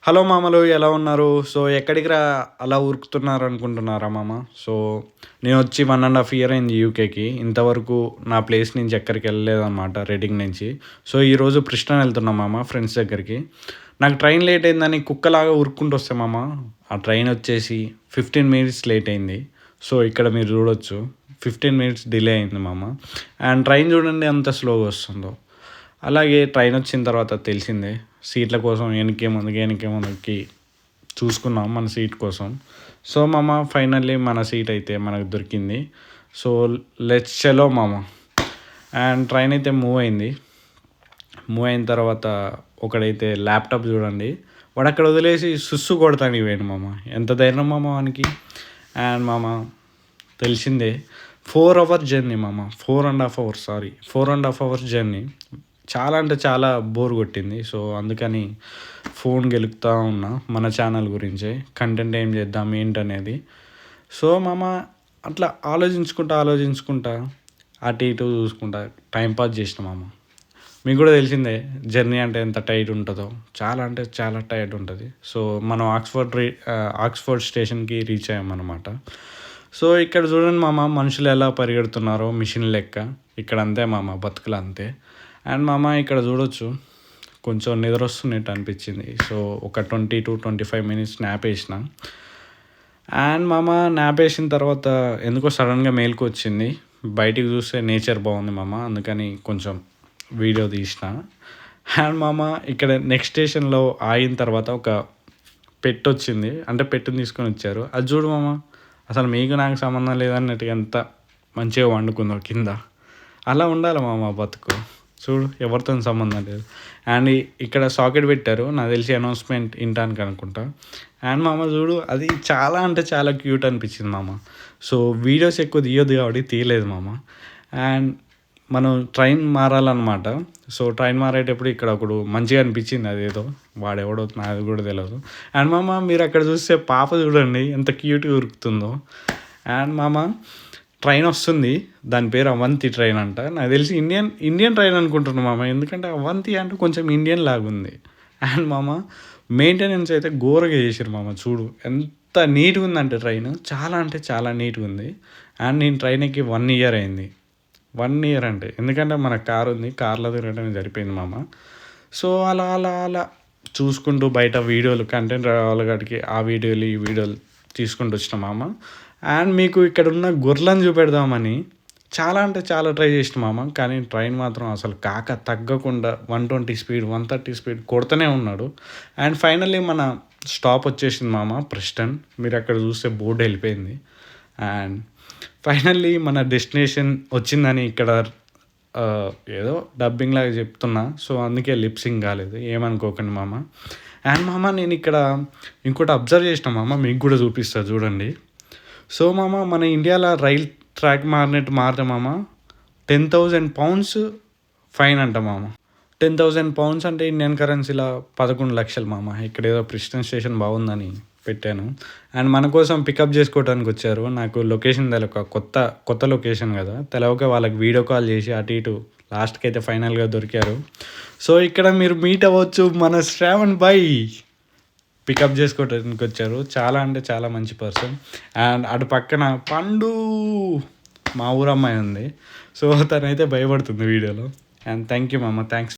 Hello మామలు ఎలా ఉన్నారు? సో, ఎక్కడికి అలా ఉరుకుతున్నారు అనుకుంటున్నారా మామ? సో, నేనొచ్చి 1½ ఇయర్ అయింది యూకేకి. ఇంతవరకు నా ప్లేస్ నుంచి ఎక్కడికెళ్ళలేదనమాట రెడింగ్ నుంచి. సో, ఈరోజు ప్రిస్టన్ ఎళ్తున్నా మామ ఫ్రెండ్స్ దగ్గరికి. నాకు ట్రైన్ లేట్ అయిందని కుక్కలాగా ఉరుక్కుంటూ వస్తే మామ, ఆ ట్రైన్ వచ్చేసి 15 మినిట్స్ లేట్ అయింది. సో, ఇక్కడ మీరు చూడొచ్చు 15 మినిట్స్ డిలే అయింది మామ. అండ్ ట్రైన్ చూడండి ఎంత స్లోగా వస్తుందో. అలాగే ట్రైన్ వచ్చిన తర్వాత తెలిసిందే సీట్ల కోసం వెనక్కి ముందుకి చూసుకున్నాం మన సీట్ కోసం. సో మామ ఫైనల్లీ మన సీట్ అయితే మనకు దొరికింది. సో లెట్స్ చలో మామ. అండ్ ట్రైన్ అయితే మూవ్ అయింది. మూవ్ అయిన తర్వాత ఒకడైతే ల్యాప్టాప్ చూడండి, వాడు అక్కడ వదిలేసి సుస్సు కొడతానికి పోయాడు మామ. ఎంత ధైర్యం మామ వానికి. అండ్ మామ తెలిసిందే 4 అవర్స్ జర్నీ మామ, 4½ అవర్స్, 4½ అవర్స్ జర్నీ. చాలా అంటే చాలా బోర్ కొట్టింది. సో అందుకని ఫోన్ గెలుకుతూ ఉన్నా మన ఛానల్ గురించే, కంటెంట్ ఏం చేద్దాం ఏంటనేది. సో మామ అట్లా ఆలోచించుకుంటా అటు ఇటు చూసుకుంటా టైంపాస్ చేసిన మామ. మీకు కూడా తెలిసిందే జర్నీ అంటే ఎంత టైట్ ఉంటుందో, చాలా అంటే చాలా టైట్ ఉంటుంది. సో మనం ఆక్స్ఫర్డ్ స్టేషన్కి రీచ్ అయ్యామన్నమాట. సో ఇక్కడ చూడండి మామ, మనుషులు ఎలా పరిగెడుతున్నారో మిషన్ లెక్క. ఇక్కడ అంతే మామ, బతుకులు అంతే. అండ్ మామ ఇక్కడ చూడొచ్చు కొంచెం నిద్ర వస్తున్నట్టు అనిపించింది. సో ఒక 20-25 మినిట్స్ న్యాప్ వేసిన. అండ్ మామ న్యాప్ వేసిన తర్వాత ఎందుకో సడన్గా మేలుకు వచ్చింది. బయటికి చూస్తే నేచర్ బాగుంది మామ, అందుకని కొంచెం వీడియో తీసిన. అండ్ మామ ఇక్కడ నెక్స్ట్ స్టేషన్లో ఆగిన తర్వాత ఒక పెట్ వచ్చింది, అంటే పెట్టుని తీసుకొని వచ్చారు. అది చూడు మామ, అసలు మీకు నాకు సంబంధం లేదన్నట్టుగా ఎంత మంచిగా వండుకుందో కింద. అలా ఉండాలి మామ బతుకు. చూడు ఎవరితో సంబంధం లేదు. అండ్ ఇక్కడ సాకెట్ పెట్టారు, నాకు తెలిసి అనౌన్స్మెంట్ వినడానికి అనుకుంటా. అండ్ మామ చూడు, అది చాలా అంటే చాలా క్యూట్ అనిపించింది మామ. సో వీడియోస్ ఎక్కువ తీయొద్దు కాబట్టి తీయలేదు మామ. అండ్ మనం ట్రైన్ మారాలన్నమాట. సో ట్రైన్ మారేటప్పుడు ఇక్కడ ఒకడు మంచిగా అనిపించింది, అదేదో వాడెవడో నాకు కూడా తెలియదు. అండ్ మామ మీరు అక్కడ చూస్తే పాప చూడండి ఎంత క్యూట్గా ఉరుకుతుందో. అండ్ మామ ట్రైన్ వస్తుంది, దాని పేరు అవంతి ట్రైన్ అంట. నాకు తెలిసి ఇండియన్ ట్రైన్ అనుకుంటున్నాను మామ, ఎందుకంటే అవంతి అంటే కొంచెం ఇండియన్ లాగా ఉంది. అండ్ మామ మెయింటెనెన్స్ అయితే ఘోరగా చేసారు మామ. చూడు ఎంత నీట్గా ఉందంటే ట్రైన్, చాలా అంటే చాలా నీట్గా ఉంది. అండ్ నేను ట్రైన్ ఎక్కి 1 ఇయర్ అయింది. 1 ఇయర్ అంటే ఎందుకంటే మన కారు ఉంది, కార్లో తిరగడం సరిపోయింది మామ. సో అలా అలా అలా చూసుకుంటూ బయట వీడియోలు కంటెంట్ రావాలి కాడికి ఆ వీడియోలు ఈ వీడియోలు తీసుకుంటూ వచ్చిన మామ. అండ్ మీకు ఇక్కడ ఉన్న గొర్రెలను చూపెడదామని చాలా అంటే చాలా ట్రై చేసిన మామ, కానీ ట్రైన్ మాత్రం అసలు తగ్గకుండా 120 స్పీడ్ 130 స్పీడ్ కొడుతూనే ఉన్నాడు. అండ్ ఫైనల్లీ మన స్టాప్ వచ్చేసింది మామ, ప్రిస్టన్. మీరు అక్కడ చూస్తే బోర్డు వెళ్ళిపోయింది. అండ్ ఫైనల్లీ మన డెస్టినేషన్ వచ్చిందని ఇక్కడ ఏదో డబ్బింగ్ లాగా చెప్తున్నా, సో అందుకే లిప్సింగ్ కాలేదు, ఏమనుకోకండి మామ. అండ్ మామ నేను ఇక్కడ ఇంకోటి అబ్జర్వ్ చేసిన మామ, మీకు కూడా చూపిస్తా చూడండి. సో మామ మన ఇండియాలో రైల్ ట్రాక్ మారితే మామ 10,000 పౌండ్స్ ఫైన్ అంట మామ. 10,000 పౌండ్స్ అంటే ఇండియన్ కరెన్సీలో 11 లక్షలు మామ. ఇక్కడ ఏదో ప్రిస్టన్ స్టేషన్ బాగుందని పెట్టాను. అండ్ మన కోసం పికప్ చేసుకోవడానికి వచ్చారు. నాకు లొకేషన్ తెలియక, కొత్త లొకేషన్ కదా, తెలవక వాళ్ళకి వీడియో కాల్ చేసి అటు ఇటు లాస్ట్కి అయితే ఫైనల్గా దొరికారు. సో ఇక్కడ మీరు మీట్ అవ్వచ్చు మన శ్రావణ్ బాయ్, పికప్ చేసుకోవడానికి వచ్చారు. చాలా అంటే చాలా మంచి పర్సన్. అండ్ అటు పక్కన పండు మా ఊరమ్మాయి ఉంది. సో తనైతే భయపడుతుంది వీడియోలో. అండ్ థ్యాంక్ యూ మామ, థ్యాంక్స్.